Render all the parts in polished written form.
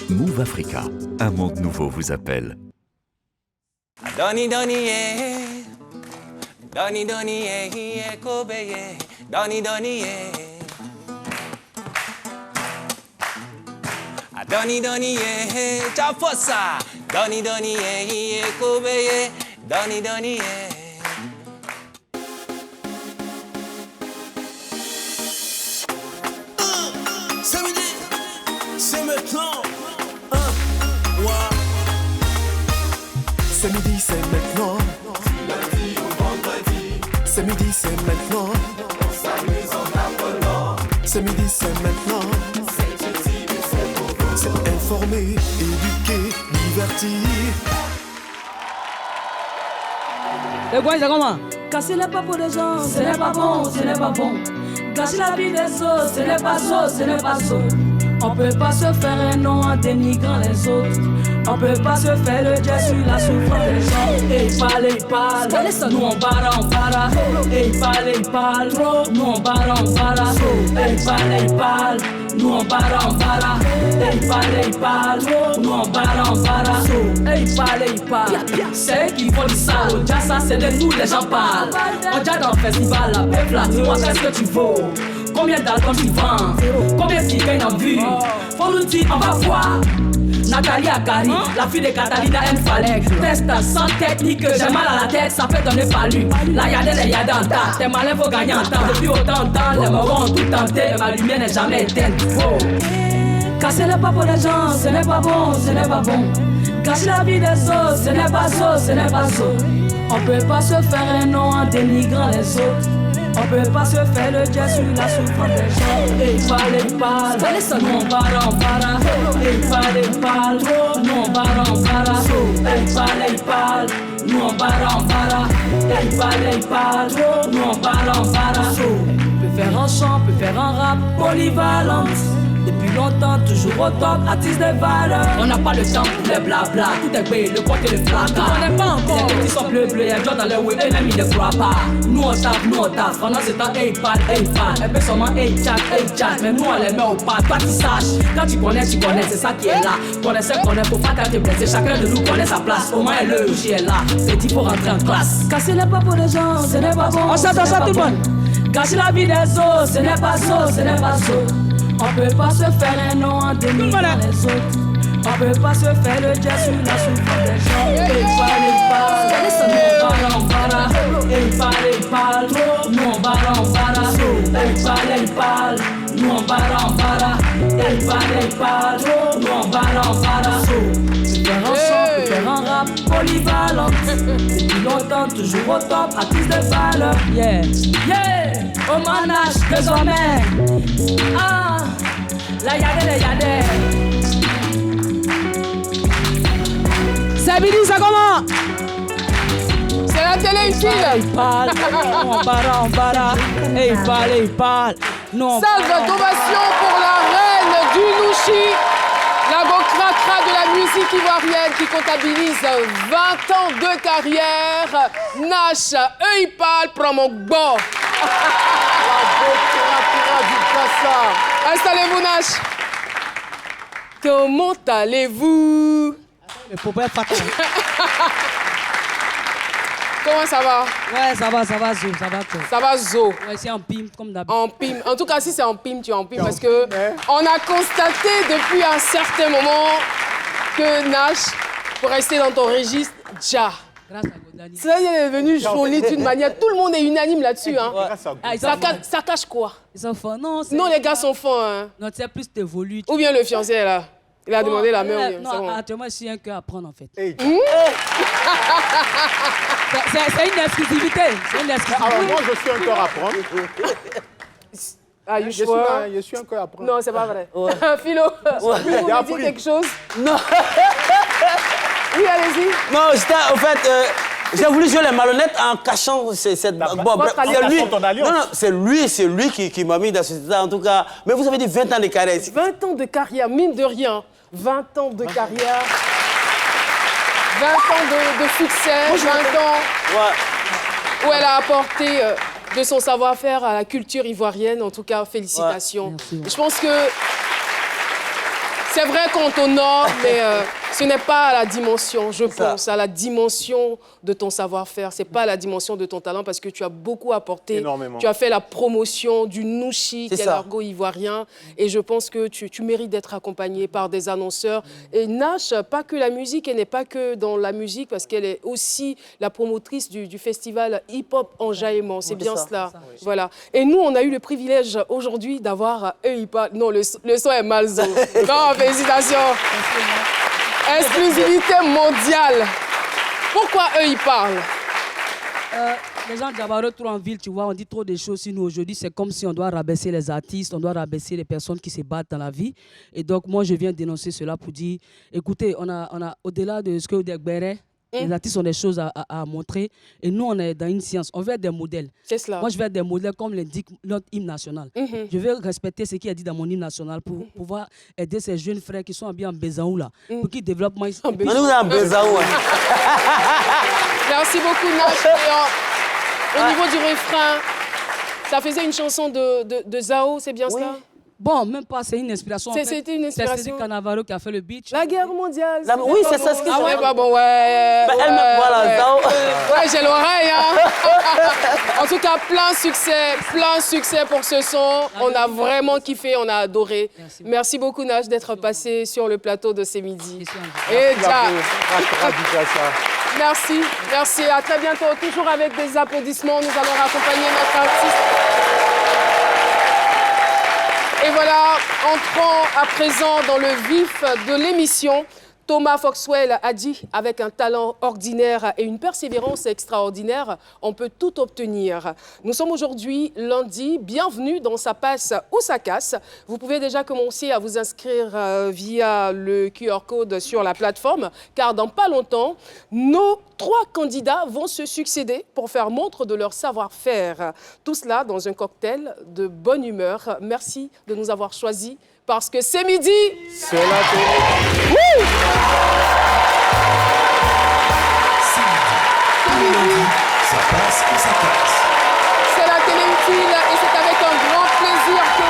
Move Africa, un monde nouveau vous appelle. Doni doni yeah, doni doni yeah, Kobe yeah, doni doni yeah. Doni doni yeah, Chafosa, doni doni yeah, Kobe yeah, doni doni yeah. C'est midi, c'est maintenant. C'est midi, c'est maintenant. Lundi ou vendredi. C'est midi, c'est maintenant. On s'amuse en appelant. C'est midi, c'est maintenant. C'est utile et c'est pour vous. C'est informer, éduquer, divertir. Le quoi, c'est comment? Casser les papes des gens, ce n'est pas bon, ce n'est pas bon. Gâcher la vie des autres, ce n'est pas ça, ce n'est pas ça. On peut pas se faire un nom en dénigrant les autres. On peut pas se faire le jet sur la souffrance des gens. Et il parle, nous on barre. Et il parle, nous on barre. Et il parle, nous on barre. Et il parle, nous on barre. Et il parle, c'est eux qui font du sale. Déjà ça c'est de nous les gens parlent. On déjà dans le festival, la peuple là, dis-moi qu'est-ce que tu vaux. Combien d'alcool tu vends? Combien tu gagnes en vue? Faut nous dire, on va voir. Nathalie Akari, la fille de Catalina M. Falek. Test sans technique, j'ai mal à la tête, ça fait donner palu. La yada, les yada en tas. T'es malin, faut gagner en temps. Depuis autant de temps, les morons ont tout tenté, mais ma lumière n'est jamais éteinte. Oh. Casser les papes des gens, ce n'est pas bon, ce n'est pas bon. Gâcher la vie des autres, ce n'est pas ça, ce n'est pas ça. On peut pas se faire un nom en dénigrant les autres. On peut pas se faire le jet sur la souffrance des gens. Et il parle, nous on barre. Et il parle, nous on barre. Et il parle, nous on barre. Et il parle, nous on barre. Peut faire un chant, peut faire un rap polyvalente. Depuis longtemps, toujours au top, artiste de valeur. On n'a pas le temps pour les blabla. Tout est payé, le compte et le placard. On n'est pas encore. Les petits sont bleus, y'a John dans le way, et l'ami ne croit pas. Nous on tape. Pendant ce temps, il parle. Un peu seulement, chat. Mais nous on les met au pas. Toi tu saches, quand tu connais, c'est ça qui est là. Connaissez, faut pas t'être blessé. Chacun de nous connaît sa place. Au moins le J est là. Petit pour rentrer en classe. Casser les papes des gens, ce n'est pas bon. On s'attend ça tout le monde. Gâcher la vie des autres, ce n'est pas ça, ce n'est pas ça. On peut pas se faire un nom en dénigrant les autres. On peut pas se faire le jet sur la souffrance des gens. Et il parle, nous on barre. Et il parle, nous on barre. Et il parle, nous on barre. Et il parle, nous on barre. Faire un chant, peut faire un rap polyvalent. Depuis longtemps, toujours au top, artiste de valeur. Yeah. Au manage, désormais. Ah, la yade. C'est midi, ça comment? C'est la télé ici. Il parle, on barre. Et il parle. Non. Salve d'ovation pour la reine du Louchi, la Gokrakra de la musique ivoirienne qui comptabilise 20 ans de carrière. Nash, eux ils parlent, prends mon bon. Installez-vous, Nash. Comment allez-vous? Mais faut pas être fatal. Comment ça va? Ouais, ça va, Zo, ça va. Ça va, Zo. Ouais, c'est en pime, comme d'habitude. En pime. En tout cas, si c'est en pime, tu es en pime parce que on a constaté depuis un certain moment que Nash, pour rester dans ton registre, Dja. Grâce à Godani. Ça, il est devenu joli d'une manière. Tout le monde est unanime là-dessus. Hein. Ah, Ça cache quoi? Ils sont fins, non. Non, les gars sont fins. Hein. Non, tu sais, plus t'évolues. Ou bien le fiancé est là. Il a demandé la main. Non, actuellement, je suis un cœur à prendre en fait. C'est une exclusivité. Alors moi, je suis un cœur à prendre. Ah, Je suis un cœur à prendre. Non, c'est pas vrai. Philo, vous voulez dire quelque chose? Non. Oui, allez-y. Non, au fait, j'ai voulu jouer les malhonnêtes en cachant cette... c'est lui qui m'a mis dans ce état, en tout cas. Mais vous avez dit 20 ans de carrière. 20 ans de carrière, mine de rien. 20 ans de carrière. 20 ans de succès, 20 ans où elle a apporté de son savoir-faire à la culture ivoirienne. En tout cas, félicitations. Merci. Je pense que C'est vrai qu'on t'honore, mais ce n'est pas à la dimension, je pense, à la dimension de ton savoir-faire. C'est pas à la dimension de ton talent parce que tu as beaucoup apporté. Énormément. Tu as fait la promotion du Nouchi, qui est l'argot ivoirien. Et je pense que tu mérites d'être accompagné par des annonceurs. Et Nash, pas que la musique, elle n'est pas que dans la musique parce qu'elle est aussi la promotrice du festival hip-hop Enjaillement. C'est bien cela. Voilà. Et nous, on a eu le privilège aujourd'hui d'avoir EIPA. Non, le son est malzo. Non, félicitations. Exclusivité mondiale. Pourquoi eux, ils parlent? Les gens d'Abaro, trop en ville, tu vois, on dit trop de choses sur nous aujourd'hui. C'est comme si on doit rabaisser les artistes, on doit rabaisser les personnes qui se battent dans la vie. Et donc, moi, je viens dénoncer cela pour dire, écoutez, on a au-delà de ce que vous dites, les artistes ont des choses à montrer. Et nous, on est dans une science. On veut être des modèles. C'est cela. Moi, je veux être des modèles comme l'indique notre hymne national. Je veux respecter ce qui est dit dans mon hymne national pour pouvoir aider ces jeunes frères qui sont bien en Bézaou, là, pour qu'ils développent moins. On est en Bézaou. Merci beaucoup, Nash. Au niveau du refrain, ça faisait une chanson de Zao, c'est bien cela? Bon, même pas, c'est une inspiration. C'était une inspiration. C'est Cannavaro qui a fait le beat. La guerre mondiale. Oui, c'est ça ce que c'est. Ah ouais, bah bon, j'ai l'oreille, hein. En tout cas, plein succès pour ce son. On a vraiment kiffé, on a adoré. Merci beaucoup, Nash, d'être passé sur le plateau de ce midi. Et merci, à très bientôt. Toujours avec des applaudissements, nous allons accompagner notre artiste. Et voilà, entrons à présent dans le vif de l'émission. Thomas Foxwell a dit, avec un talent ordinaire et une persévérance extraordinaire, on peut tout obtenir. Nous sommes aujourd'hui lundi, bienvenue dans Ça passe ou ça casse. Vous pouvez déjà commencer à vous inscrire via le QR code sur la plateforme, car dans pas longtemps, nos 3 candidats vont se succéder pour faire montre de leur savoir-faire. Tout cela dans un cocktail de bonne humeur. Merci de nous avoir choisis. Parce que c'est midi. C'est la télé. Oui. Ça passe ou ça casse. C'est la Téléutile et c'est avec un grand plaisir que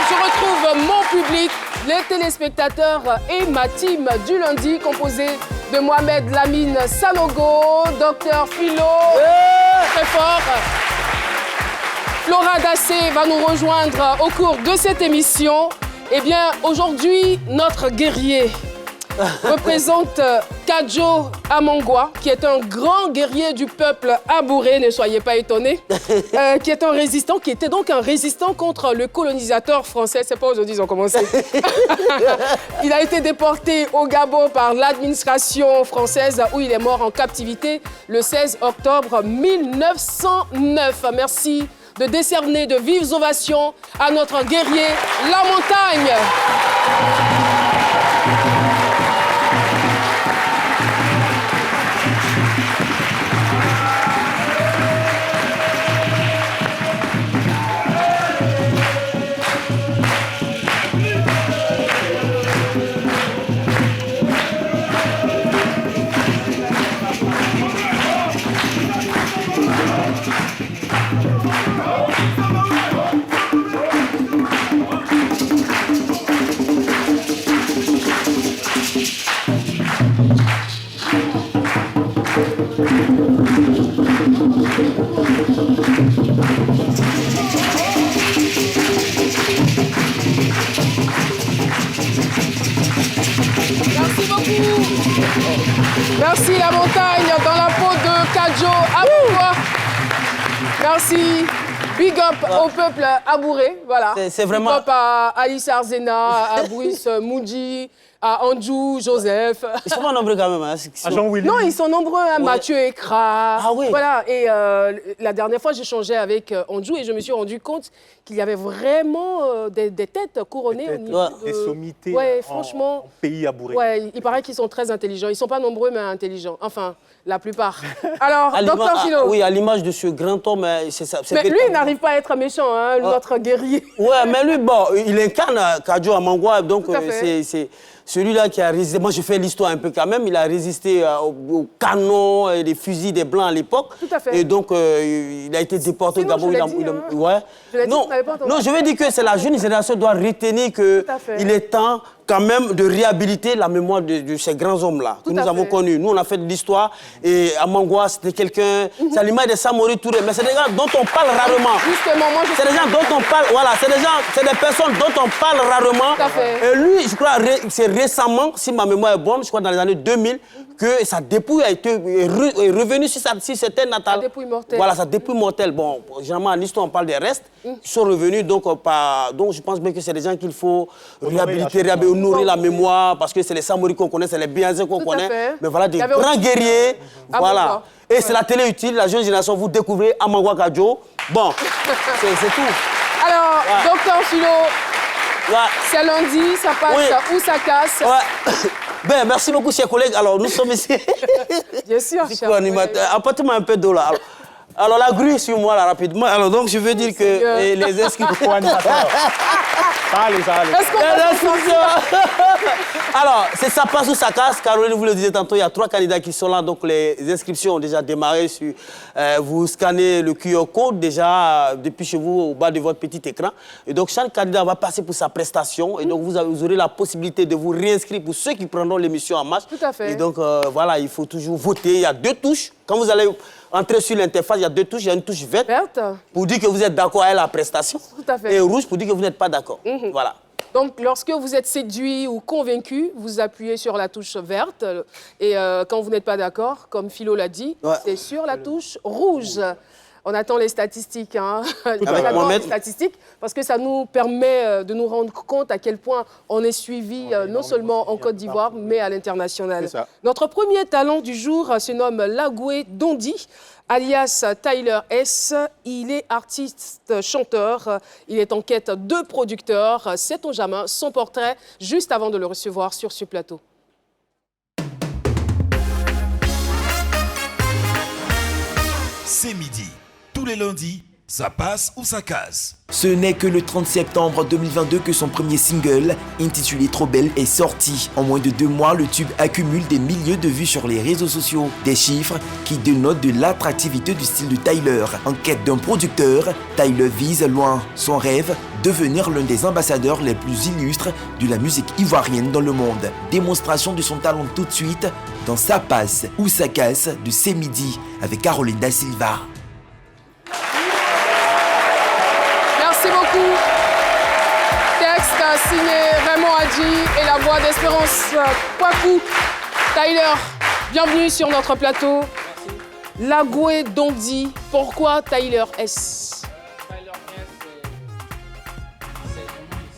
je retrouve mon public, les téléspectateurs et ma team du lundi composée de Mohamed Lamine Sanogo, Dr Philo, très fort. Flora Dassé va nous rejoindre au cours de cette émission. Eh bien, aujourd'hui, notre guerrier représente Kadjo Amangwa, qui est un grand guerrier du peuple abouré, ne soyez pas étonnés, qui est un résistant, qui était donc un résistant contre le colonisateur français. C'est pas aujourd'hui, ils ont commencé. Il a été déporté au Gabon par l'administration française, où il est mort en captivité le 16 octobre 1909. Merci de décerner de vives ovations à notre guerrier, La Montagne. Merci beaucoup. Merci La Montagne dans la peau de Kadjo Amangwa. Merci. Big up au peuple abouré, voilà. C'est vraiment... Big up à Alice Arzena, à Brice Moudji, à Andrew, Joseph. Ils sont pas nombreux quand même. Hein. À Jean-Willy. Non, ils sont nombreux, hein. Ouais. Mathieu Ekra. Ah oui. Voilà, et la dernière fois, j'échangeais avec Andrew et je me suis rendu compte qu'il y avait vraiment des têtes couronnées au niveau Des de... sommités Ouais, franchement. en pays abouré. Ouais, il paraît qu'ils sont très intelligents. Ils sont pas nombreux, mais intelligents. Enfin, la plupart. Alors, Dr Philo. Oui, à l'image de ce grand homme, c'est ça. Mais lui, il n'arrive pas à être méchant, hein, notre guerrier. Ouais, mais lui, bon, il incarne Kadjo Amangwa, donc Tout à fait. c'est celui-là qui a résisté. Moi, je fais l'histoire un peu quand même. Il a résisté au canon, des fusils des Blancs à l'époque. Tout à fait. Et donc, il a été déporté au Gabon. Ouais. Ouais. Je l'ai dit, Non, tu n'avais pas entendu. non, je veux dire que c'est la jeune génération doit retenir Tout à fait. qu'il est temps quand même de réhabiliter la mémoire de ces grands hommes-là que nous avons connus. Nous, on a fait de l'histoire et Amangwa, c'était quelqu'un, c'est à l'image de Samori Touré, mais c'est des gens dont on parle rarement. Justement, moi je... C'est des gens dont on parle, voilà, c'est des personnes dont on parle rarement. Tout à fait. Et lui, je crois, c'est récemment, si ma mémoire est bonne, je crois dans les années 2000, que sa dépouille est revenue sur cette terre natale. Sa dépouille mortelle. Voilà, sa dépouille mortelle. Bon, généralement, en histoire, on parle des restes qui sont revenus, donc je pense bien que c'est des gens qu'il faut réhabiliter, nourrir la mémoire, parce que c'est les Samori qu'on connaît, c'est les Bianzé qu'on connaît. Mais voilà, des grands guerriers. Voilà. Et c'est la télé utile, la jeune génération, vous découvrez Amangwa Kadjo. Bon, c'est tout. Alors, docteur Philo, c'est lundi, ça passe ou ça casse. Ben, merci beaucoup, chers collègues. Alors, nous sommes ici. Bien sûr, cher animateur. Apportez-moi un peu d'eau, là. Alors, la grue sur moi, là, rapidement. Alors, donc, je veux dire que les inscriptions... Alors, c'est ça passe ou ça casse. Caroline, vous le disiez tantôt, il y a 3 candidats qui sont là. Donc, les inscriptions ont déjà démarré. Vous scannez le QR code déjà depuis chez vous, au bas de votre petit écran. Et donc, chaque candidat va passer pour sa prestation. Et donc, vous aurez la possibilité de vous réinscrire pour ceux qui prendront l'émission en marche. Tout à fait. Et donc, voilà, il faut toujours voter. Il y a 2 touches. Quand vous allez entrer sur l'interface, il y a 2 touches. Il y a une touche verte pour dire que vous êtes d'accord avec la prestation. Tout à fait. Et rouge pour dire que vous n'êtes pas d'accord. Voilà. Donc, lorsque vous êtes séduit ou convaincu, vous appuyez sur la touche verte. Et quand vous n'êtes pas d'accord, comme Philo l'a dit, c'est sur la touche rouge. On attend les statistiques, hein. Les statistiques, parce que ça nous permet de nous rendre compte à quel point on est suivi non seulement en Côte d'Ivoire, mais à l'international. Notre premier talent du jour se nomme Lagoué Dondi, alias Tyler S. Il est artiste, chanteur, il est en quête de producteur. Sait-on jamais son portrait juste avant de le recevoir sur ce plateau. C'est midi. Tous les lundis, ça passe ou ça casse. Ce n'est que le 30 septembre 2022 que son premier single, intitulé Trop Belle, est sorti. En moins de 2 mois, le tube accumule des milliers de vues sur les réseaux sociaux. Des chiffres qui dénotent de l'attractivité du style de Tyler. En quête d'un producteur, Tyler vise loin. Son rêve, devenir l'un des ambassadeurs les plus illustres de la musique ivoirienne dans le monde. Démonstration de son talent tout de suite dans Ça passe ou ça casse de C'est midi avec Caroline Da Silva. Merci beaucoup. Texte signé Raymond Hadji et la voix d'Espérance Kwaku. Tyler, bienvenue sur notre plateau. Lagoué Dondi, pourquoi Tyler S? Tyler S,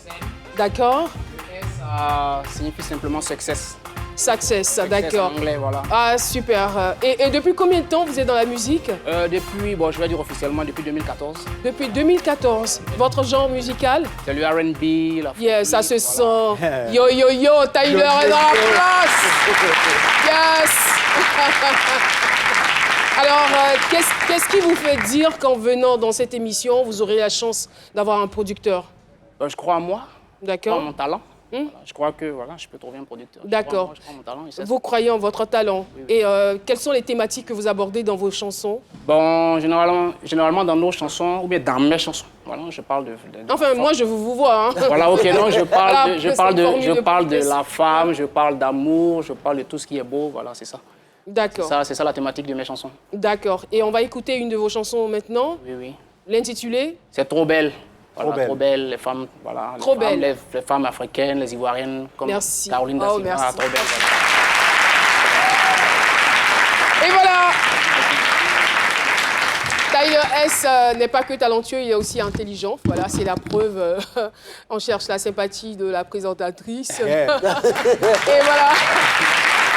c'est d'accord. Le S signifie simplement success. Success, d'accord. En anglais, voilà. Ah, super. Et depuis combien de temps vous êtes dans la musique? Depuis, bon, je vais dire officiellement, depuis 2014. Depuis 2014. Votre genre musical? C'est le R&B, la yes, ça se sent. Yo, yo, yo, Tyler est dans la place. Yes. Alors, qu'est-ce qui vous fait dire qu'en venant dans cette émission, vous aurez la chance d'avoir un producteur? Je crois en moi. D'accord. Je crois en mon talent. Voilà, je crois que voilà, je peux trouver un producteur. D'accord. Je crois en mon talent. Vous croyez en votre talent. Oui, oui. Et quelles sont les thématiques que vous abordez dans vos chansons? Bon, généralement dans nos chansons, ou bien dans mes chansons. Voilà, je parle de enfin, moi, je vous vois. Hein. Voilà, ok, non, je parle de la femme, je parle d'amour, je parle de tout ce qui est beau, voilà, c'est ça. D'accord. C'est ça la thématique de mes chansons. D'accord. Et on va écouter une de vos chansons maintenant. Oui, oui. L'intitulé? C'est Trop belle. Voilà, trop belle, les femmes, voilà, les femmes africaines, les ivoiriennes, comme merci. Caroline Da Silva. Merci. Trop belle. Voilà. Et voilà. Tyler S n'est pas que talentueux, il est aussi intelligent. Voilà, c'est la preuve. On cherche la sympathie de la présentatrice. Et voilà.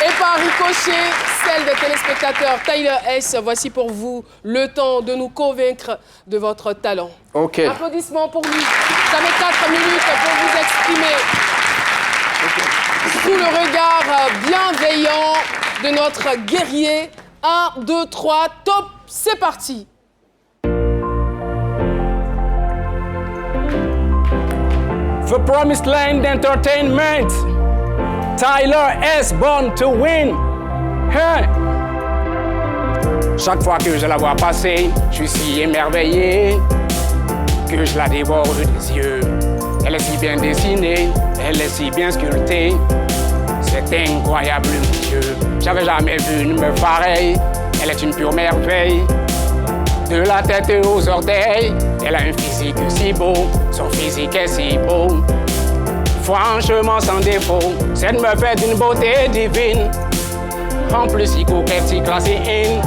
Et par ricochet, celle des téléspectateurs. Tyler S, voici pour vous le temps de nous convaincre de votre talent. OK. Applaudissements pour lui. Vous avez 4 minutes pour vous exprimer. Sous le regard bienveillant de notre guerrier. 1, 2, 3, top, c'est parti. The Promised Land Entertainment. Tyler S, born to win. Hey. Chaque fois que je la vois passer, je suis si émerveillé que je la dévore des yeux. Elle est si bien dessinée, elle est si bien sculptée. C'est incroyable, mon Dieu. J'avais jamais vu une meuf pareille. Elle est une pure merveille. De la tête aux orteils, elle a un physique si beau. Son physique est si beau. Franchement sans défaut, cette meuf est d'une beauté divine. En plus, si coquette, si classée in.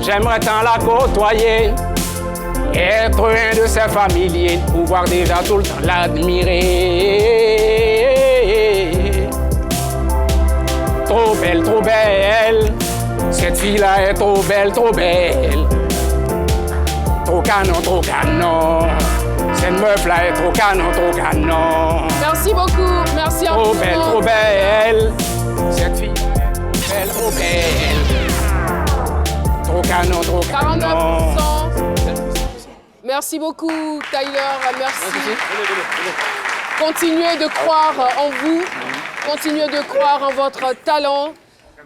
J'aimerais tant la côtoyer. Être un de ses familiers, pouvoir déjà tout le temps l'admirer. Trop belle, trop belle. Cette fille-là est trop belle, trop belle. Trop canon. Cette meuf-là est trop canon. Merci beaucoup, merci trop belle, trop belle. Cette fille est belle, trop belle. Trop canon. 49%. Merci beaucoup, Tyler, merci. Continuez de croire en vous, continuez de croire en votre talent.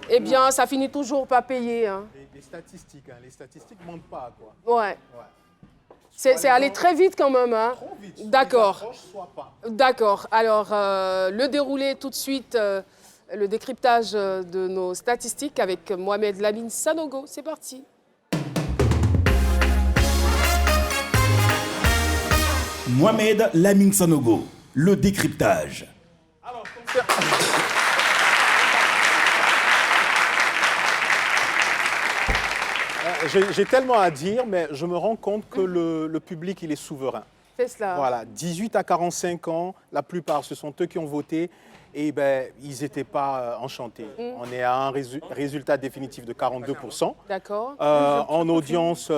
Eh bien, ça finit toujours par payer. Hein. Les statistiques ne mentent pas, quoi. Ouais. C'est allé très vite quand même. Hein. Trop vite. D'accord. D'accord. Alors, le déroulé tout de suite, le décryptage de nos statistiques avec Mohamed Lamine Sanogo. C'est parti. Mohamed Lamine Sanogo, le décryptage. Alors, j'ai tellement à dire, mais je me rends compte que le public, il est souverain. C'est cela. Voilà, 18 à 45 ans, la plupart, ce sont eux qui ont voté. Et ils n'étaient pas enchantés. On est à un résultat définitif de 42%. D'accord. En audience,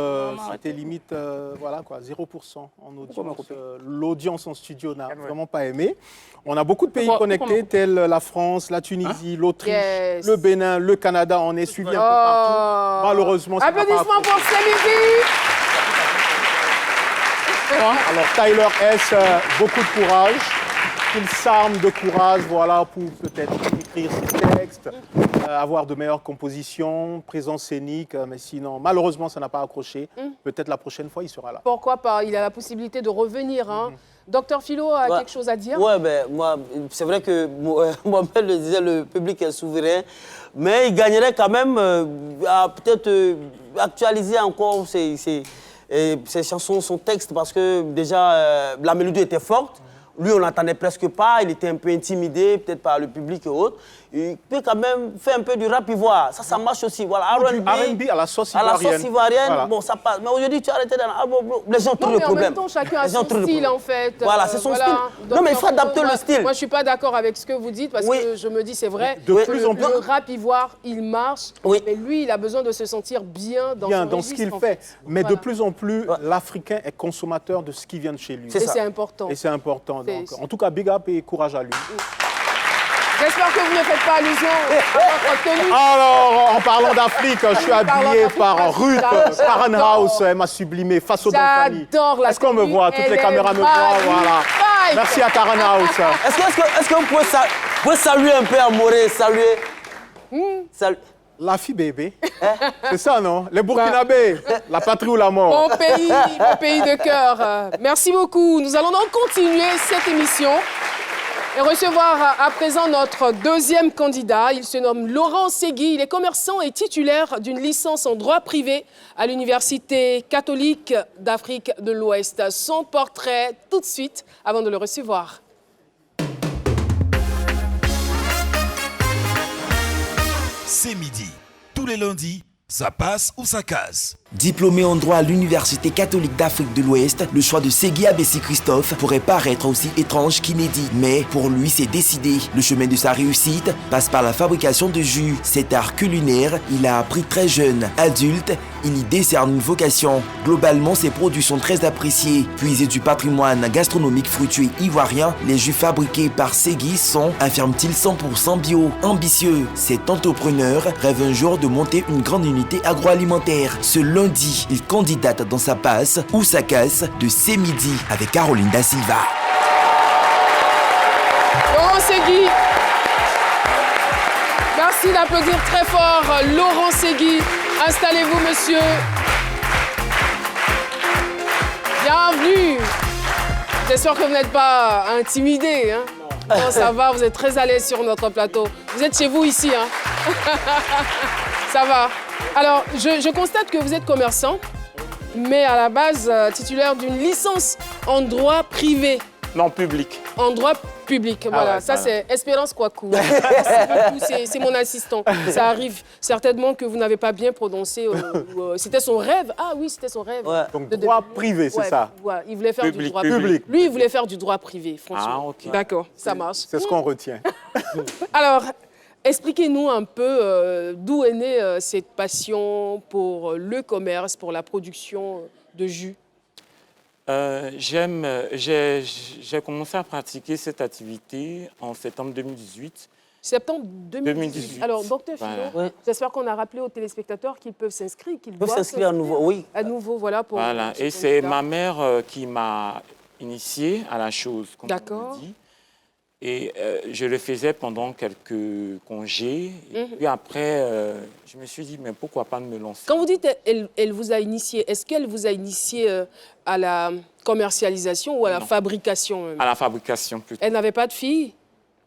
c'était limite 0% en audience. L'audience en studio n'a vraiment pas aimé. On a beaucoup de pays connectés, tels la France, la Tunisie, l'Autriche, le Bénin, le Canada. On est suivi un peu partout. Malheureusement, ça n'a pas applaudissements pour Sémidi. Alors, Tyler S, beaucoup de courage. Qu'il s'arme de courage, voilà, pour peut-être écrire ses textes, avoir de meilleures compositions, présence scénique, mais sinon, malheureusement, ça n'a pas accroché. Peut-être la prochaine fois, il sera là. Pourquoi pas? Il a la possibilité de revenir. Hein. Docteur Philo a quelque chose à dire? Oui, moi, c'est vrai que moi-même le disais, le public est souverain, mais il gagnerait quand même à peut-être actualiser encore ses chansons, son texte, parce que déjà, la mélodie était forte. Lui, on n'entendait presque pas, il était un peu intimidé, peut-être par le public et autres. Il peut quand même faire un peu du rap ivoire, ça marche aussi. Voilà, R&B à la sauce ivoirienne. À la sauce ivoirienne, voilà. Bon, ça passe. Mais aujourd'hui, tu as arrêté dans les gens trouvent le problème. En même temps, chacun a son style, en fait. Voilà, c'est son style. Non, mais il faut adapter le style. Moi, je ne suis pas d'accord avec ce que vous dites, parce que je me dis, c'est vrai, le rap ivoire, il marche, mais lui, il a besoin de se sentir bien dans ce qu'il fait. Mais de plus en plus, l'Africain est consommateur de ce qui vient de chez lui. Et c'est important. Et c'est important. Donc, en tout cas, big up et courage à lui. J'espère que vous ne faites pas allusion à votre tenue. Alors, en parlant d'Afrique, je suis habillé par Ruth Karenhaus. Elle m'a sublimé face au Danfani. J'adore la tenue. Est-ce qu'on me voit? Toutes les caméras me voient. Voilà. Merci à Karenhaus. Est-ce que vous pouvez saluer un peu Amoré, saluer? La fille bébé. C'est ça, non? Les Burkinabés. La patrie ou la mort. Mon pays de cœur. Merci beaucoup. Nous allons donc continuer cette émission et recevoir à présent notre deuxième candidat. Il se nomme Laurent Segui. Il est commerçant et titulaire d'une licence en droit privé à l'Université catholique d'Afrique de l'Ouest. Son portrait tout de suite avant de le recevoir. C'est midi. Tous les lundis, ça passe ou ça casse. Diplômé en droit à l'Université catholique d'Afrique de l'Ouest, le choix de Segui Abessi Christophe pourrait paraître aussi étrange qu'inédit. Mais pour lui, c'est décidé. Le chemin de sa réussite passe par la fabrication de jus. Cet art culinaire, il a appris très jeune. Adulte, il y décerne une vocation. Globalement, ses produits sont très appréciés. Puisés du patrimoine gastronomique fruitier ivoirien, les jus fabriqués par Segui sont, affirme-t-il, 100% bio. Ambitieux, cet entrepreneur rêve un jour de monter une grande unité agroalimentaire. Ce lundi, il candidate dans sa passe ou sa casse de C'est midi avec Caroline Da Silva. Laurent Segui. Merci d'applaudir très fort Laurent Segui. Installez-vous, monsieur. Bienvenue. J'espère que vous n'êtes pas intimidé. Hein? Non, ça va, vous êtes très à l'aise sur notre plateau. Vous êtes chez vous ici. Hein? Ça va. Alors, je constate que vous êtes commerçant, mais à la base titulaire d'une licence en droit privé. Non, public. En droit public, voilà. ouais, ça, voilà. c'est Espérance Kouakou. C'est mon assistant. Ça arrive certainement que vous n'avez pas bien prononcé. C'était son rêve. Ah oui, c'était son rêve. Ouais. Donc, droit privé, c'est ça? Ouais, il voulait faire du droit public. Lui, il voulait faire du droit privé, franchement. Ah, ok. D'accord, ça marche. C'est ce qu'on retient. Alors, expliquez-nous un peu d'où est née cette passion pour le commerce, pour la production de jus. J'ai commencé à pratiquer cette activité en septembre 2018. Septembre 2018. Alors, docteur Philo, j'espère qu'on a rappelé aux téléspectateurs qu'ils peuvent s'inscrire, qu'ils doivent s'inscrire à nouveau, oui. À nouveau, voilà. Voilà, et c'est ma mère qui m'a initié à la chose, comme on dit. Et je le faisais pendant quelques congés. Et puis après, je me suis dit, mais pourquoi pas me lancer? Quand vous dites elle vous a initié, est-ce qu'elle vous a initié à la commercialisation ou à la fabrication même? À la fabrication, plutôt. Elle n'avait pas de fille?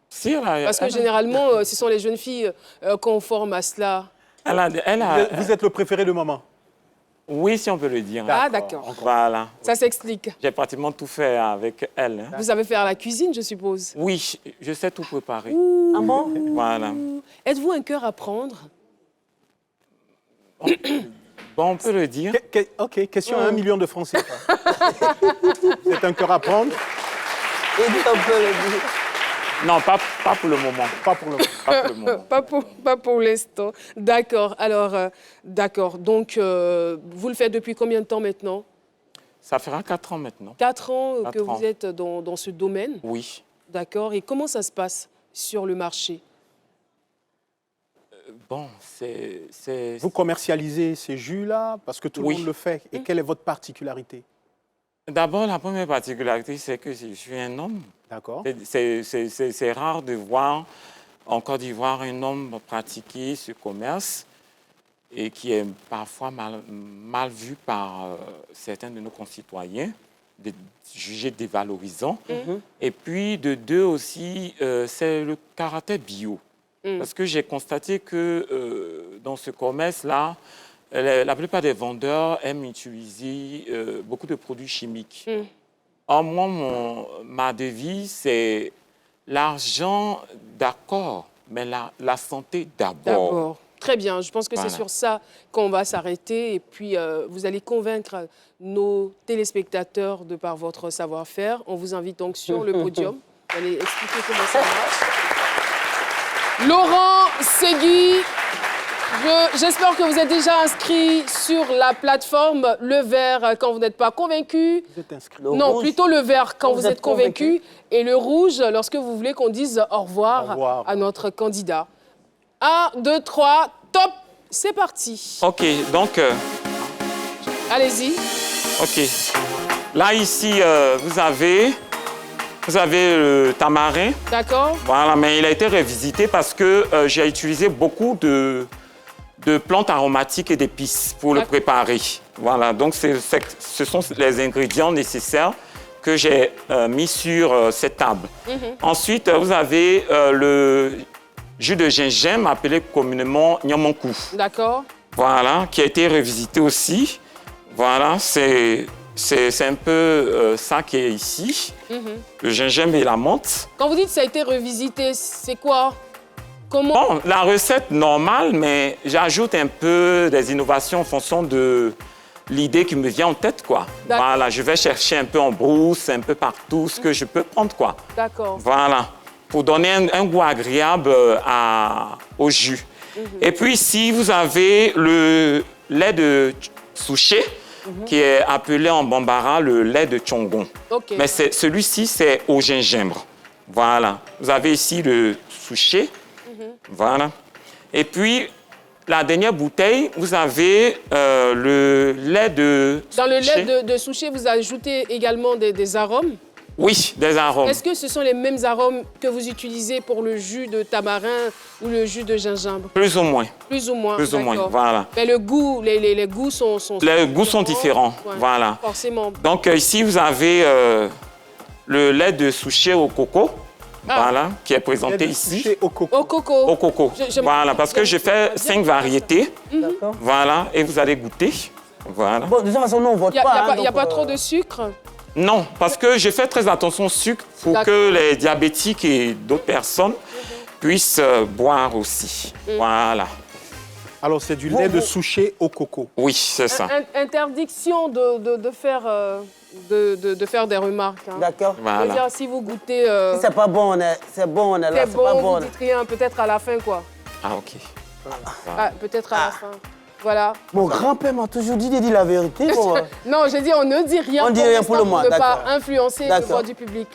Si, Parce que généralement, ce sont les jeunes filles qu'on forme à cela. Vous êtes le préféré de maman? Oui, si on peut le dire. Ah, d'accord. Voilà. Ça s'explique. J'ai pratiquement tout fait avec elle. Hein. Vous avez fait à la cuisine, je suppose? Oui, je sais tout préparer. Ah bon? Voilà. Êtes-vous un cœur à prendre? Bon, on peut le dire. OK, question à 1 million de francs CFA. Vous êtes un cœur à prendre? Et on peut le dire. Non, pas pour le moment. Pas pour le moment. Pas pour le moment. Pas pour l'instant. D'accord. Alors, d'accord. Donc, vous le faites depuis combien de temps maintenant? Ça fera 4 ans maintenant. 4 ans 4 que ans. vous êtes dans ce domaine? Oui. D'accord. Et comment ça se passe sur le marché? Bon, c'est... Vous commercialisez ces jus-là parce que tout le monde le fait. Et quelle est votre particularité? D'abord, la première particularité, c'est que je suis un homme. D'accord. C'est rare de voir en Côte d'Ivoire un homme pratiquer ce commerce et qui est parfois mal vu par certains de nos concitoyens, jugé dévalorisant. Et puis, de deux aussi, c'est le caractère bio. Parce que j'ai constaté que dans ce commerce-là, la plupart des vendeurs aiment utiliser beaucoup de produits chimiques. Or, moi, ma devise, c'est l'argent, d'accord, mais la santé d'abord. D'abord. Très bien. Je pense que Voilà. c'est sur ça qu'on va s'arrêter. Et puis, vous allez convaincre nos téléspectateurs de par votre savoir-faire. On vous invite donc sur le podium. Vous allez expliquer comment ça marche. Laurent Segui, j'espère que vous êtes déjà inscrit sur la plateforme Le Vert quand vous n'êtes pas convaincu. Vous êtes inscrit. Non, plutôt le vert quand vous êtes convaincu. Et le rouge lorsque vous voulez qu'on dise au revoir à notre candidat. 1, 2, 3, top, c'est parti. OK, donc... Allez-y. OK. Là, ici, vous avez le tamarin. D'accord. Voilà, mais il a été revisité parce que j'ai utilisé beaucoup de plantes aromatiques et d'épices pour le préparer. Voilà, donc ce sont les ingrédients nécessaires que j'ai mis sur cette table. Ensuite, vous avez le jus de gingembre appelé communément Nyamankou. D'accord. Voilà, qui a été revisité aussi. Voilà, c'est un peu ça qui est ici, le gingembre et la menthe. Quand vous dites que ça a été revisité, c'est quoi? Comment? Bon, la recette normale, mais j'ajoute un peu des innovations en fonction de l'idée qui me vient en tête, quoi. Voilà, je vais chercher un peu en brousse, un peu partout, ce que je peux prendre, quoi. D'accord. Voilà, pour donner un goût agréable au jus. Et puis ici, vous avez le lait de souché, qui est appelé en bambara le lait de Tchongon. Okay. Mais celui-ci, c'est au gingembre. Voilà. Vous avez ici le souché. Voilà. Et puis, la dernière bouteille, vous avez le lait de souché. Dans le lait de souché, vous ajoutez également des arômes? Oui, des arômes. Est-ce que ce sont les mêmes arômes que vous utilisez pour le jus de tamarin ou le jus de gingembre? Plus ou moins. Plus ou moins, Plus ou moins, d'accord. voilà. Mais le goût, les goûts sont Les goûts sont différents, Ouais, voilà. forcément. Donc ici, vous avez le lait de souchet au coco. Voilà, qui est présenté ici. Au coco. Au coco. Au coco. Voilà, parce que j'ai fait 5 variétés. Voilà, et vous allez goûter. Voilà. Bon, de toute façon, nous, on vote pas. Il n'y a pas trop de sucre? Non, parce que j'ai fait très attention au sucre pour que les diabétiques et d'autres personnes puissent boire aussi. Voilà. Alors, c'est du lait de souchet au coco. Oui, c'est ça. Interdiction de faire des remarques. Hein. D'accord. Voilà. C'est-à-dire, si vous goûtez... Si c'est pas bon, c'est bon, on est là. C'est C'est pas bon, bon. vous dites rien, peut-être à la fin, quoi. Ah, OK. Ah, peut-être à la fin. Voilà. Mon grand-père m'a toujours dit de dire la vérité. Bon. Non, j'ai dit, on ne dit rien. On dit rien pour le moment, ne pas d'accord. influencer le voix du public.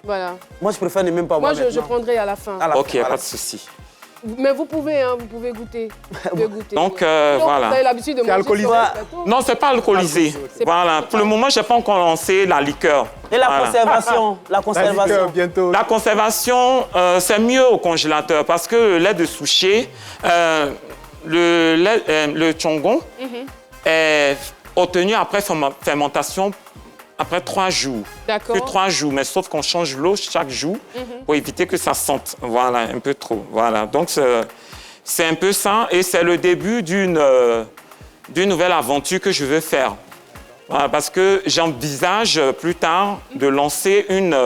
Voilà. Moi, je préfère ne même pas Moi, boire. je prendrai à la fin. OK, pas de souci. Mais vous pouvez, hein, vous pouvez goûter. Vous pouvez goûter. Donc, voilà. Vous avez l'habitude de manger alcoolisé. sur le plateau. Non, c'est pas alcoolisé. Voilà. Pour le moment, je n'ai pas encore lancé la liqueur. Et la Voilà. conservation La La conservation. liqueur, bientôt. La conservation, c'est mieux au congélateur parce que le lait de souchet, le tchongon est obtenu après fermentation après 3 jours. D'accord. Que 3 jours, mais sauf qu'on change l'eau chaque jour pour éviter que ça sente. Voilà, un peu trop. Voilà. Donc, c'est un peu ça et c'est le début d'une nouvelle aventure que je veux faire. Voilà, parce que j'envisage plus tard de lancer une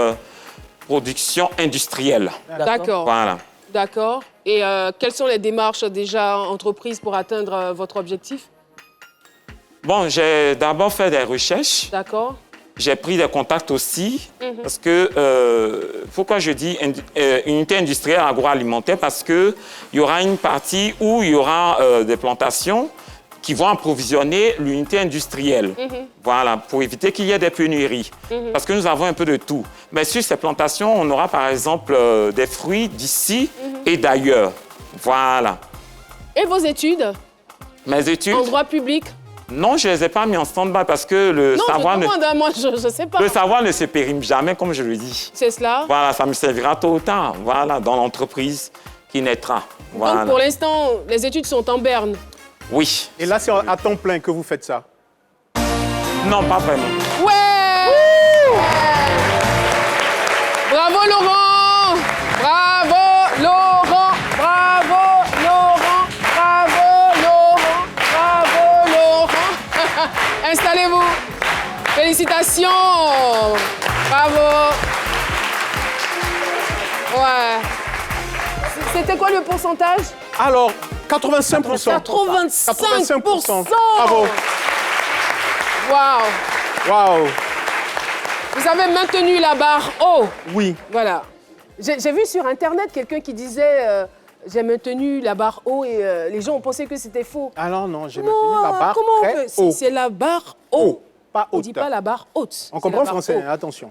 production industrielle. D'accord. Voilà. D'accord. Et quelles sont les démarches déjà entreprises pour atteindre votre objectif? Bon, j'ai d'abord fait des recherches. D'accord. J'ai pris des contacts aussi, parce que, pourquoi je dis unité industrielle agroalimentaire? Parce qu'il y aura une partie où il y aura des plantations qui vont approvisionner l'unité industrielle. Voilà, pour éviter qu'il y ait des pénuries. Parce que nous avons un peu de tout. Mais sur ces plantations, on aura par exemple des fruits d'ici et d'ailleurs. Voilà. Et vos études? Mes études? En droit public? Non, je ne les ai pas mis en stand-by parce que le savoir je demande, moi, je sais pas. Le savoir ne se périme jamais, comme je le dis. C'est cela? Voilà, ça me servira tôt ou tard, voilà, dans l'entreprise qui naîtra. Voilà. Donc, pour l'instant, les études sont en berne? Oui. Et là, c'est à temps plein que vous faites ça? Non, pas vraiment. Ouais! Bravo, Laurent! Bravo, Laurent! Bravo, Laurent! Bravo, Laurent! Bravo, Laurent! Installez-vous. Félicitations! Bravo! Ouais. C'était quoi le pourcentage? Alors, 85%. 85%! Bravo! Waouh! Waouh! Vous avez maintenu la barre haut. Oui. Voilà. J'ai vu sur Internet quelqu'un qui disait j'ai maintenu la barre haut et les gens ont pensé que c'était faux. Alors non, j'ai maintenu la barre comment très haut. C'est la barre haut. Pas On haute. dit pas la barre haute. On c'est comprend la le barre français, haut. attention.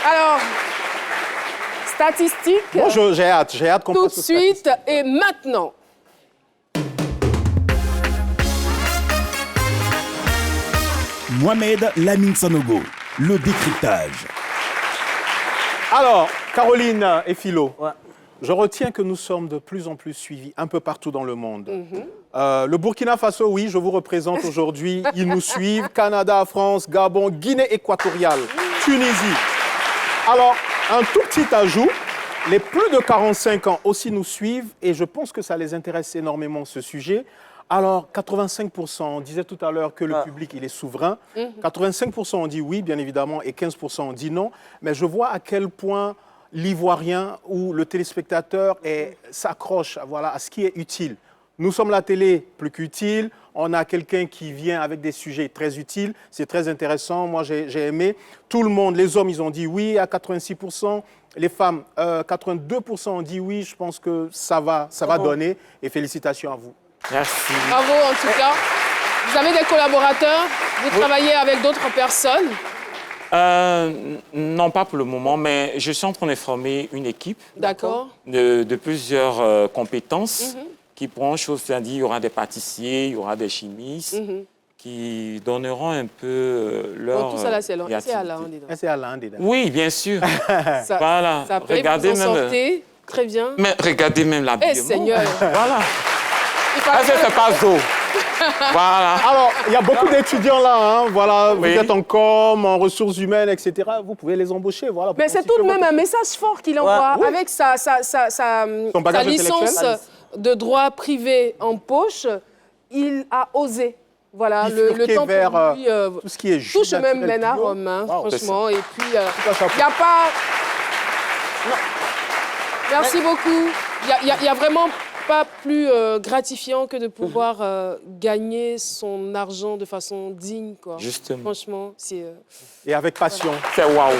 Alors, statistiques. Bon, j'ai hâte qu'on Tout de passe aux suite et maintenant. Mohamed Lamine Sanogo, le décryptage. Alors, Caroline et Philo, je retiens que nous sommes de plus en plus suivis un peu partout dans le monde. Le Burkina Faso, oui, je vous représente aujourd'hui. Ils nous suivent. Canada, France, Gabon, Guinée équatoriale, Tunisie. Alors, un tout petit ajout. Les plus de 45 ans aussi nous suivent et je pense que ça les intéresse énormément, ce sujet. Alors, 85%, on disait tout à l'heure que le public, il est souverain. 85% ont dit oui, bien évidemment, et 15% ont dit non. Mais je vois à quel point l'Ivoirien ou le téléspectateur s'accroche à ce qui est utile. Nous sommes la télé plus qu'utile. On a quelqu'un qui vient avec des sujets très utiles. C'est très intéressant. Moi, j'ai aimé. Tout le monde, les hommes, ils ont dit oui à 86%. Les femmes, 82% ont dit oui. Je pense que ça va donner. Et félicitations à vous. Merci. Bravo en tout cas. Vous avez des collaborateurs? Vous travaillez avec d'autres personnes? Non, pas pour le moment, mais je suis en train de former une équipe de plusieurs compétences qui pourront, c'est-à-dire il y aura des pâtissiers, il y aura des chimistes qui donneront un peu leur Tout ça là, c'est Alain. C'est Alain, déjà. Oui, bien sûr. Ça, voilà. Ça après, regardez vous en même. sortez. Très bien. Mais regardez même l'habillement. Eh Seigneur. Voilà. Ah, c'est pas Zo. Voilà. Alors, il y a beaucoup d'étudiants là, hein, voilà, Oui. vous êtes en com, en ressources humaines, etc. Vous pouvez les embaucher, voilà. pour Mais c'est tout de constituer même votre- un message fort qu'il envoie Oui. avec sa bagage licence intellectuel. de droit privé en poche. Il a osé. Voilà, le Bifurquer temps vers, pour lui, tout ce qui est jus tout chemin naturel mène à bio. Rome, hein, Wow, c'est franchement. Et puis, il à chapeau. n'y a pas... Merci beaucoup. Il y a vraiment pas plus gratifiant que de pouvoir gagner son argent de façon digne, quoi. Justement. Franchement, c'est... Et avec passion. C'est waouh.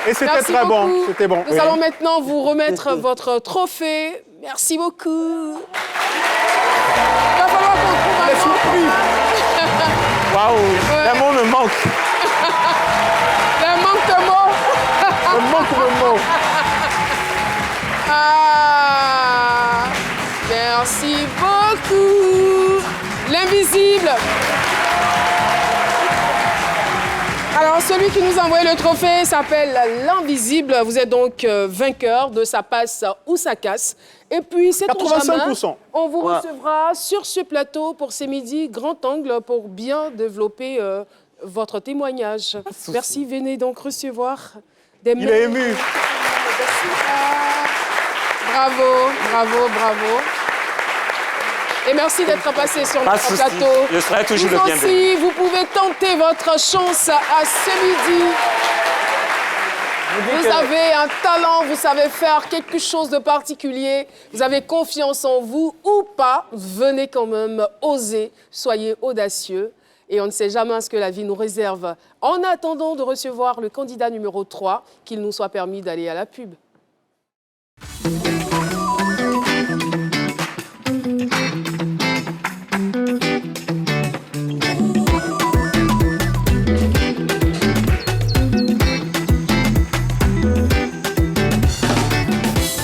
Et c'était Merci très bon. beaucoup. C'était bon. Nous Oui. allons maintenant vous remettre votre trophée. Merci beaucoup. Il va falloir qu'on trouve un nom. Waouh. Les mots me manquent. Un manque de mots. Un manque de mots. Ah, merci beaucoup. L'invisible. Alors, celui qui nous a envoyé le trophée s'appelle l'Invisible. Vous êtes donc vainqueur de Ça passe ou ça casse. Et puis, c'est 85%. on vous Ouais. recevra sur ce plateau pour ces midis grand angle pour bien développer votre témoignage. Merci, venez donc recevoir des Il est ému. Merci. Bravo, bravo, bravo. Et merci d'être passé sur Pas de notre souci. plateau. Je serai toujours Vous le bienvenu. aussi, vous pouvez tenter votre chance à ce midi. Vous avez un talent, vous savez faire quelque chose de particulier, vous avez confiance en vous ou pas, venez quand même oser, soyez audacieux. Et on ne sait jamais ce que la vie nous réserve. En attendant de recevoir le candidat numéro 3, qu'il nous soit permis d'aller à la pub.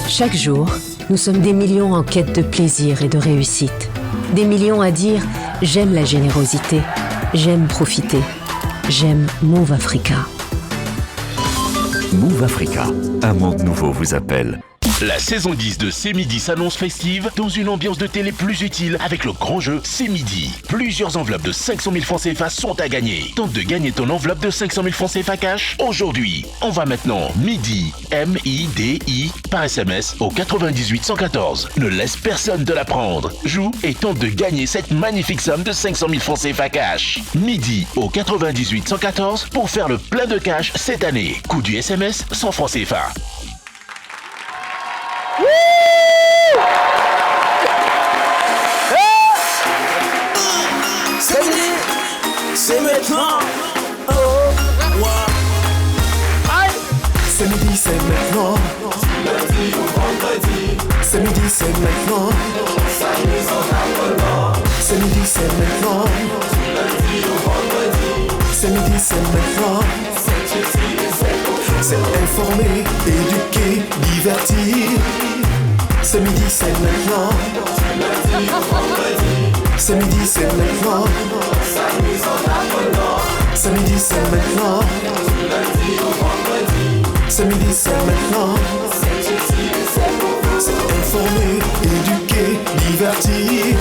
Chaque jour, nous sommes des millions en quête de plaisir et de réussite. Des millions à dire « J'aime la générosité, j'aime profiter, j'aime Move Africa ». Move Africa, un monde nouveau vous appelle. La saison 10 de C'est Midi s'annonce festive dans une ambiance de télé plus utile avec le grand jeu C'est Midi. Plusieurs enveloppes de 500 000 francs CFA sont à gagner. Tente de gagner ton enveloppe de 500 000 francs CFA cash aujourd'hui. Envoie maintenant MIDI, M-I-D-I, par SMS au 98 114. Ne laisse personne te la prendre. Joue et tente de gagner cette magnifique somme de 500 000 francs CFA cash. MIDI au 98 114 pour faire le plein de cash cette année. Coût du SMS 100 francs CFA. C'est maintenant. Oh, wow. C'est midi, c'est maintenant. Lundi au vendredi, C'est midi, c'est maintenant. s'amuse en appelant. C'est midi, c'est maintenant. Lundi au vendredi, C'est midi, c'est maintenant. c'est utile et c'est profond. C'est informer, éduquer, divertir. C'est midi, c'est maintenant. Lundi au vendredi, C'est midi, c'est maintenant. s'amuse en appelant. C'est midi, c'est maintenant. Lundi au vendredi, C'est midi, c'est maintenant. c'est utile et c'est profond. C'est informer, éduquer, divertir.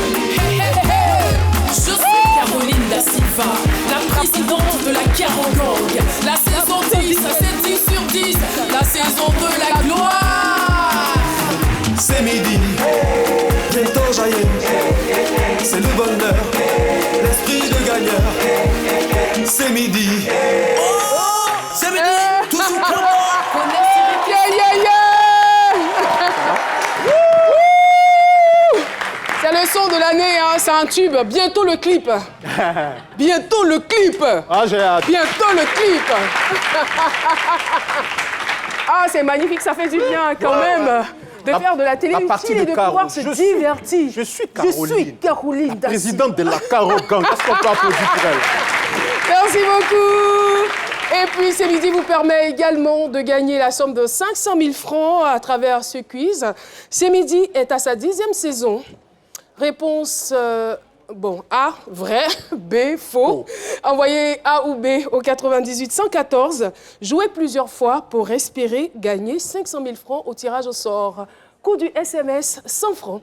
Je suis Caroline Da Silva, la présidente de la Carogang. La saison 10, c'est 10 sur 10, la saison de la gloire. C'est midi, bientôt jaillir. C'est le bonheur, l'esprit de gagneur. C'est midi. C'est midi. Toujours comme Yeah, yeah, yeah! C'est le son de l'année, hein, c'est un tube. Bientôt le clip. Bientôt le clip. Ah, j'ai hâte. Bientôt le clip. Ah, c'est magnifique, ça fait du bien quand même de faire de la télé à partir utile et de de Caro, pouvoir se je suis- divertir. Je suis Je suis Caroline, Caroline Da présidente de la Caro Gang. Est-ce qu'on peut applaudir pour elle? Merci beaucoup. Et puis, ce midi vous permet également de gagner la somme de 500 000 francs à travers ce quiz. Ce midi est à sa 10e saison. Réponse, bon, A, vrai, B, faux. Envoyez A ou B au 98 114. Jouez plusieurs fois pour espérer gagner 500 000 francs au tirage au sort. Coût du SMS, 100 francs.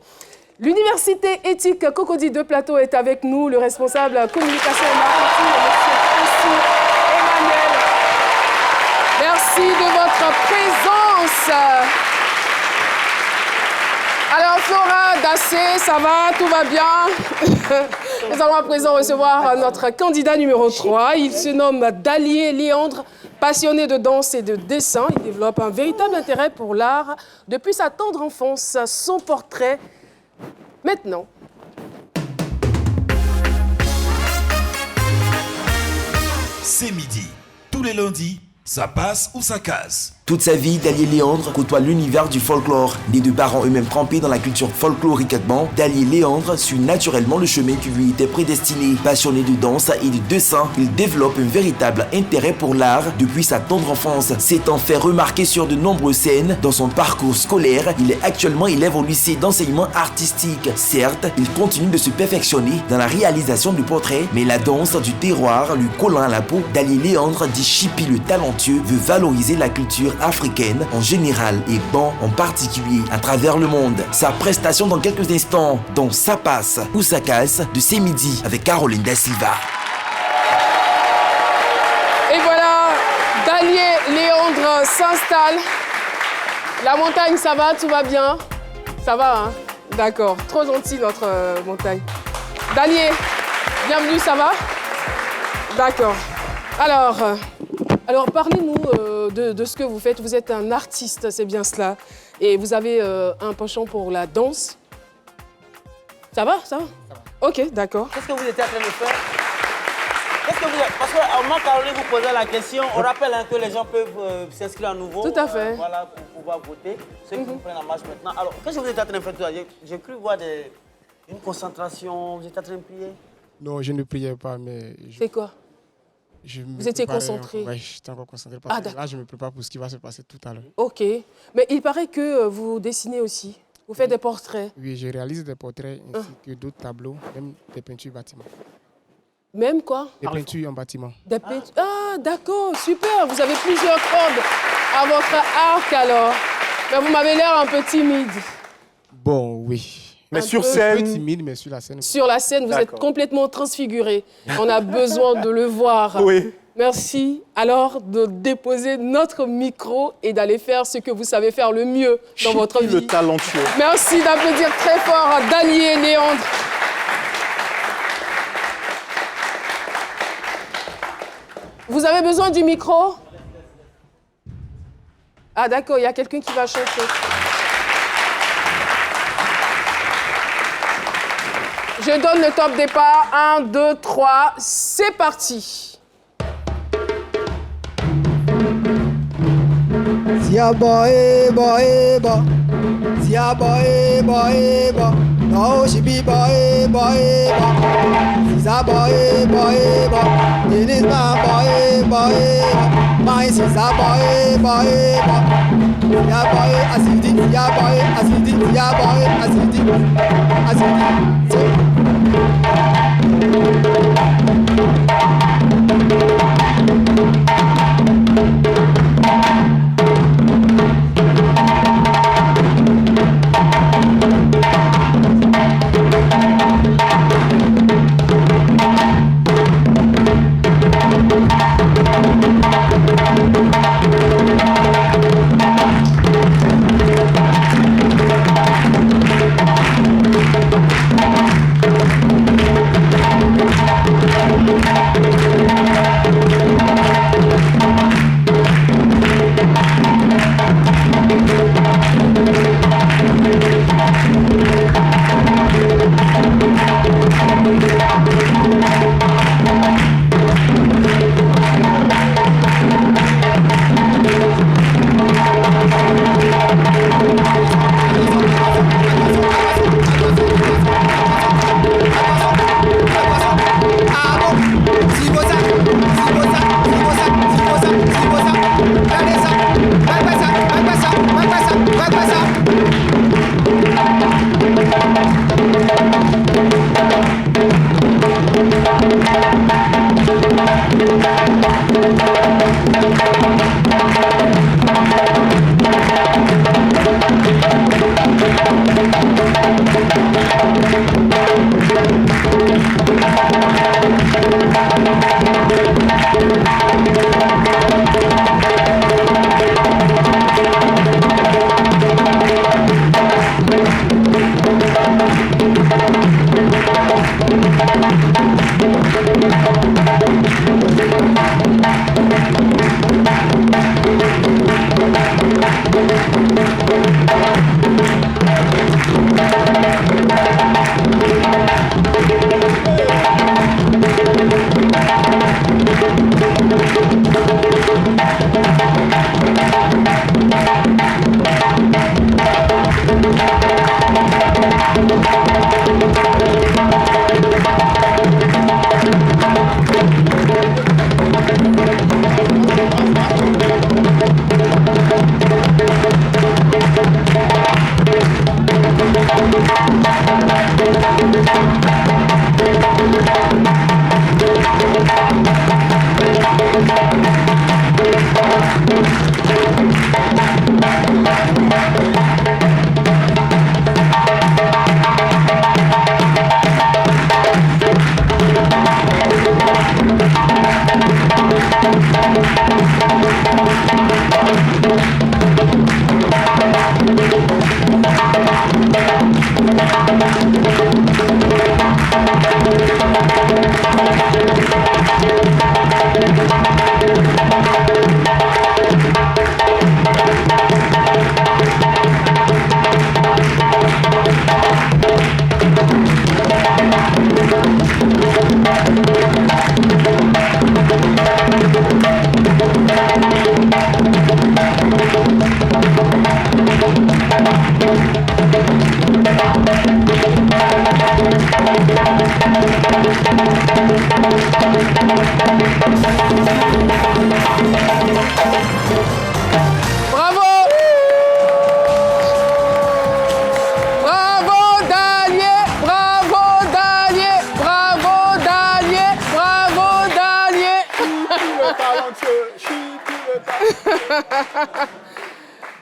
L'Université éthique Cocody de Plateau est avec nous, le responsable communication et marketing, M. Emmanuel. Merci de votre présence. Alors, Flora Dassé, ça va, tout va bien? Nous allons à présent recevoir notre candidat numéro 3. Il se nomme Dalié Léandre, passionné de danse et de dessin. Il développe un véritable intérêt pour l'art depuis sa tendre enfance. Son portrait, maintenant. C'est midi. Tous les lundis, ça passe ou ça casse. Toute sa vie, Dalié Léandre côtoie l'univers du folklore. Né de parents eux-mêmes trempés dans la culture folklorique, Dalié Léandre suit naturellement le chemin qui lui était prédestiné. Passionné de danse et de dessin, il développe un véritable intérêt pour l'art depuis sa tendre enfance. S'étant fait remarquer sur de nombreuses scènes dans son parcours scolaire, il est actuellement élève au lycée d'enseignement artistique. Certes, il continue de se perfectionner dans la réalisation du portrait, mais la danse du terroir lui collant à la peau, Dalié Léandre, dit Chippy le talentueux, veut valoriser la culture africaine en général et ban en particulier à travers le monde. Sa prestation dans quelques instants dans Ça passe ou ça casse de C'est midi avec Caroline Da Silva. Et voilà, Dalié Léandre s'installe. La montagne, ça va, tout va bien? Ça va, hein? D'accord, trop gentil notre montagne. Dalié, bienvenue, ça va? D'accord. Alors parlez-nous de ce que vous faites. Vous êtes un artiste, c'est bien cela. Et vous avez un penchant pour la danse. Ça va? Ça va. Ok, d'accord. Qu'est-ce que vous étiez en train de faire? Parce qu'au moment Caroline vous posait la question, on rappelle que les gens peuvent s'inscrire à nouveau. Tout à fait. Voilà, pour pouvoir voter. Ceux qui vous prennent en marche maintenant. Alors, qu'est-ce que vous étiez en train de faire tout à l'heure? J'ai cru voir une concentration. Vous étiez en train de prier? Non, je ne priais pas, mais... C'est quoi? Vous étiez concentré? Oui, j'étais encore concentré parce que là, je me prépare pour ce qui va se passer tout à l'heure. Ok. Mais il paraît que vous dessinez aussi. Vous faites des portraits. Oui, je réalise des portraits ainsi que d'autres tableaux, même des peintures bâtiments. Même quoi? Des peintures en bâtiment. Des peintures. Ah, d'accord, super. Vous avez plusieurs cordes à votre arc alors. Mais vous m'avez l'air un peu timide. Bon, oui. Mais sur scène... Un peu timide, mais sur la scène. Sur la scène, vous êtes complètement transfiguré. On a besoin de le voir. Oui. Merci alors de déposer notre micro et d'aller faire ce que vous savez faire le mieux dans votre vie. Le talentueux. Merci d'applaudir très fort à Dalié Léandre. Vous avez besoin du micro? Ah d'accord, il y a quelqu'un qui va chanter. Je donne le top départ. 1, 2, 3, c'est parti. Sia boy boy boy, sia boy boy boy, no she be boy boy boy, sia boy boy boy, it is my boy boy, my sia boy boy boy, sia boy asidi, sia boy asidi, sia boy asidi, asidi.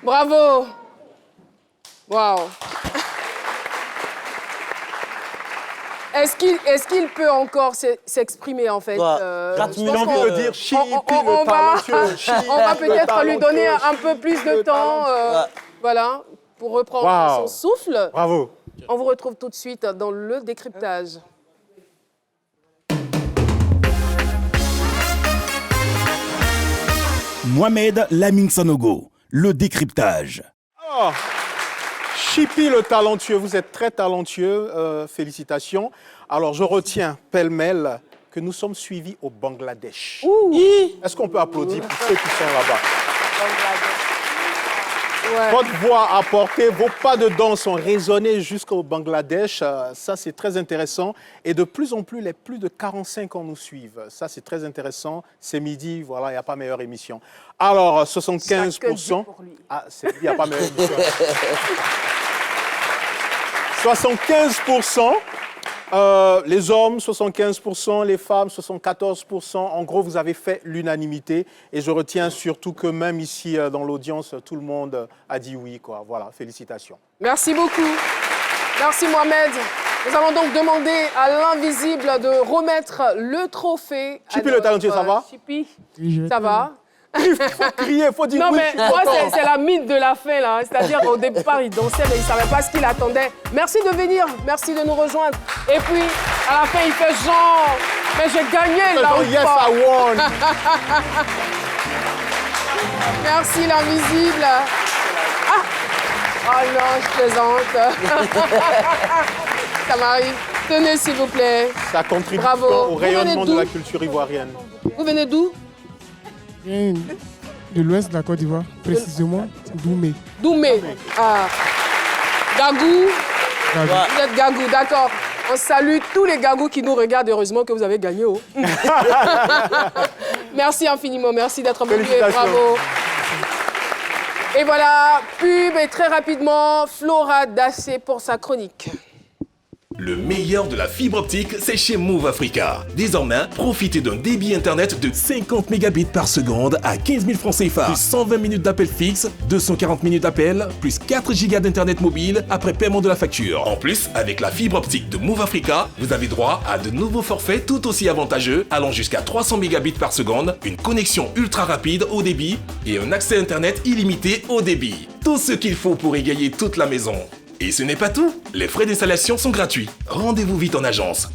Bravo. Waouh. Est-ce qu'il peut encore s'exprimer, en fait? 4 millions veut dire Chipi le talentueux. On va peut-être lui donner un peu plus de temps, voilà, pour reprendre son souffle. Bravo. On vous retrouve tout de suite dans le décryptage. Mohamed Lamine Sanogo, le décryptage. Oh. Chipi le talentueux, vous êtes très talentueux, félicitations. Alors je retiens pêle-mêle que nous sommes suivis au Bangladesh. Est-ce qu'on peut applaudir pour ceux qui sont là-bas? Ouais. Votre voix a porté, vos pas de danse ont résonné jusqu'au Bangladesh. Ça, c'est très intéressant. Et de plus en plus, les plus de 45 ans nous suivent. Ça, c'est très intéressant. C'est midi, voilà, il n'y a pas meilleure émission. Alors, 75%. Ah, c'est il n'y a pas meilleure émission. 75%. Les hommes, 75%, les femmes, 74%. En gros, vous avez fait l'unanimité. Et je retiens surtout que même ici, dans l'audience, tout le monde a dit oui, quoi. Voilà, félicitations. Merci beaucoup. Merci, Mohamed. Nous allons donc demander à l'invisible de remettre le trophée. Chipi le talentueux, ça va? Chipi, ça va? Il faut crier, il faut dire non, oui. Non, mais moi, c'est la mythe de la fin, là. C'est-à-dire qu'au départ, il dansait, mais il ne savait pas ce qu'il attendait. Merci de venir, merci de nous rejoindre. Et puis, à la fin, il fait genre, mais j'ai gagné, là, ou yes, pas. I won. Merci, l'invisible. Ah! Oh non, je plaisante. Ça m'arrive. Tenez, s'il vous plaît. Ça contribue Bravo. au rayonnement de la culture ivoirienne. Vous venez d'où? De l'ouest de la Côte d'Ivoire, précisément Doumé. Doumé. Ah. Gagou. Gagou. Vous êtes Gagou, d'accord. On salue tous les Gagous qui nous regardent. Heureusement que vous avez gagné. Oh. Merci infiniment. Merci d'être venu. Bravo. Et voilà, pub et très rapidement, Flora Dassé pour sa chronique. Le meilleur de la fibre optique, c'est chez Move Africa. Désormais, profitez d'un débit internet de 50 mégabits par seconde à 15 000 francs CFA, plus 120 minutes d'appel fixe, 240 minutes d'appel, plus 4 gigas d'internet mobile après paiement de la facture. En plus, avec la fibre optique de Move Africa, vous avez droit à de nouveaux forfaits tout aussi avantageux, allant jusqu'à 300 mégabits par seconde, une connexion ultra rapide haut débit et un accès internet illimité haut débit. Tout ce qu'il faut pour égayer toute la maison. Et ce n'est pas tout, les frais d'installation sont gratuits. Rendez-vous vite en agence.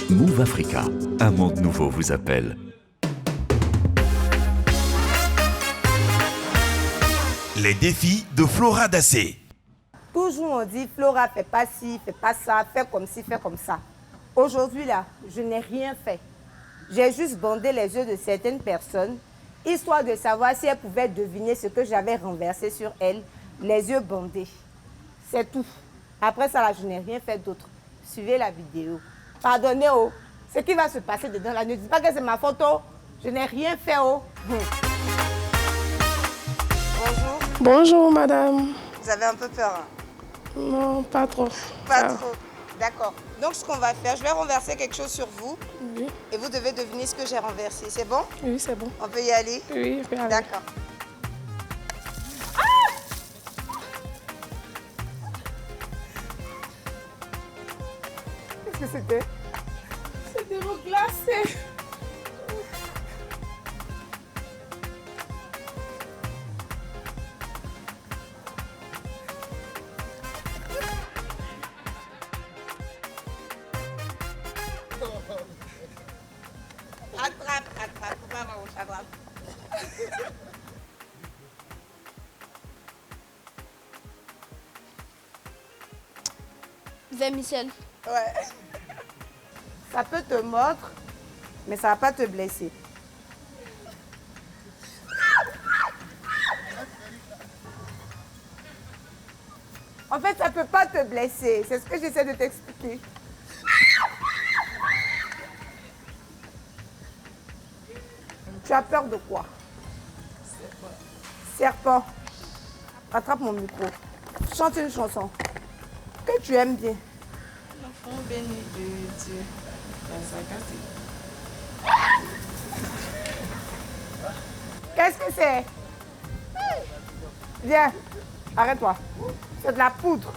Move Africa, un monde nouveau vous appelle. Les défis de Flora Dassé. Toujours on dit Flora fait pas ci, fait pas ça, fait comme ci, fait comme ça. Aujourd'hui là, je n'ai rien fait. J'ai juste bandé les yeux de certaines personnes, histoire de savoir si elles pouvaient deviner ce que j'avais renversé sur elles, les yeux bandés. C'est tout. Après ça, là, je n'ai rien fait d'autre. Suivez la vidéo. Pardonnez, oh. Ce qui va se passer dedans, là, ne dites pas que c'est ma photo. Je n'ai rien fait, oh. Bonjour. Bonjour, madame. Vous avez un peu peur, hein? Non, pas trop. Pas trop. D'accord. Donc, ce qu'on va faire, je vais renverser quelque chose sur vous. Oui. Et vous devez deviner ce que j'ai renversé. C'est bon? Oui, c'est bon. On peut y aller? Oui, on peut y aller. D'accord. Qu'est-ce que c'était? C'était l'eau glacée. Attrape, attrape. Faut pas m'arranger, attrape. Vermicelle. Ouais. Ça peut te mordre, mais ça va pas te blesser. En fait, ça peut pas te blesser. C'est ce que j'essaie de t'expliquer. Tu as peur de quoi? Serpent. Attrape mon micro. Chante une chanson que tu aimes bien. L'enfant béni de Dieu. Qu'est-ce que c'est? Viens, arrête-toi. C'est de la poudre.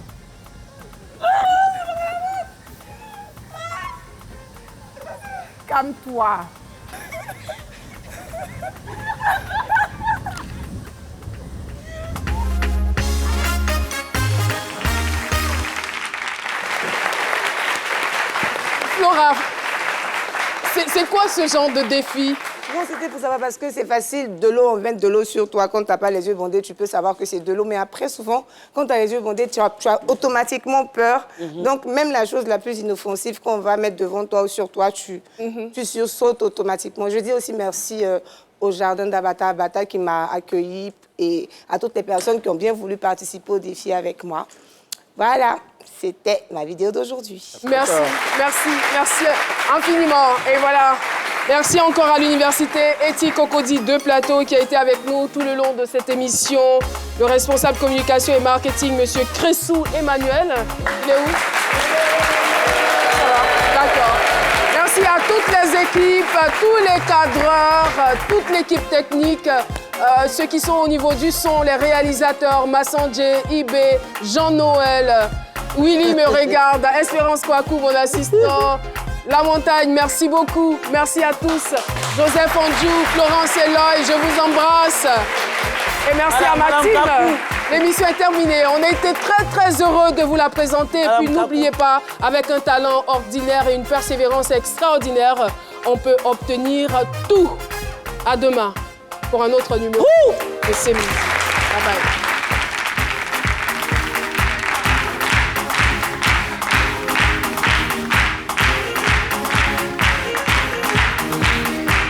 Calme-toi. Flora, c'est quoi ce genre de défi? Non, c'était pour savoir parce que c'est facile, de l'eau, on met de l'eau sur toi. Quand tu n'as pas les yeux bandés, tu peux savoir que c'est de l'eau. Mais après, souvent, quand tu as les yeux bandés, tu as automatiquement peur. Donc, même la chose la plus inoffensive qu'on va mettre devant toi ou sur toi, tu sursautes automatiquement. Je dis aussi merci au jardin d'Abata qui m'a accueilli et à toutes les personnes qui ont bien voulu participer au défi avec moi. Voilà, c'était ma vidéo d'aujourd'hui. Merci, merci, merci infiniment. Et voilà. Merci encore à l'Université Eti Cocody de Plateau qui a été avec nous tout le long de cette émission. Le responsable communication et marketing, M. Cressou Emmanuel. Il est où? D'accord. Merci à toutes les équipes, à tous les cadreurs, toute l'équipe technique, ceux qui sont au niveau du son, les réalisateurs, Massandje, Ibé, Jean-Noël, Willy me regarde, Espérance Kouakou, mon assistant. La Montagne, merci beaucoup. Merci à tous. Joseph Andjou, Florence Eloy, je vous embrasse. Et merci à ma team. L'émission est terminée. On a été très, très heureux de vous la présenter. Et puis, n'oubliez pas, avec un talent ordinaire et une persévérance extraordinaire, on peut obtenir tout. À demain pour un autre numéro de CMidi. Bye bye.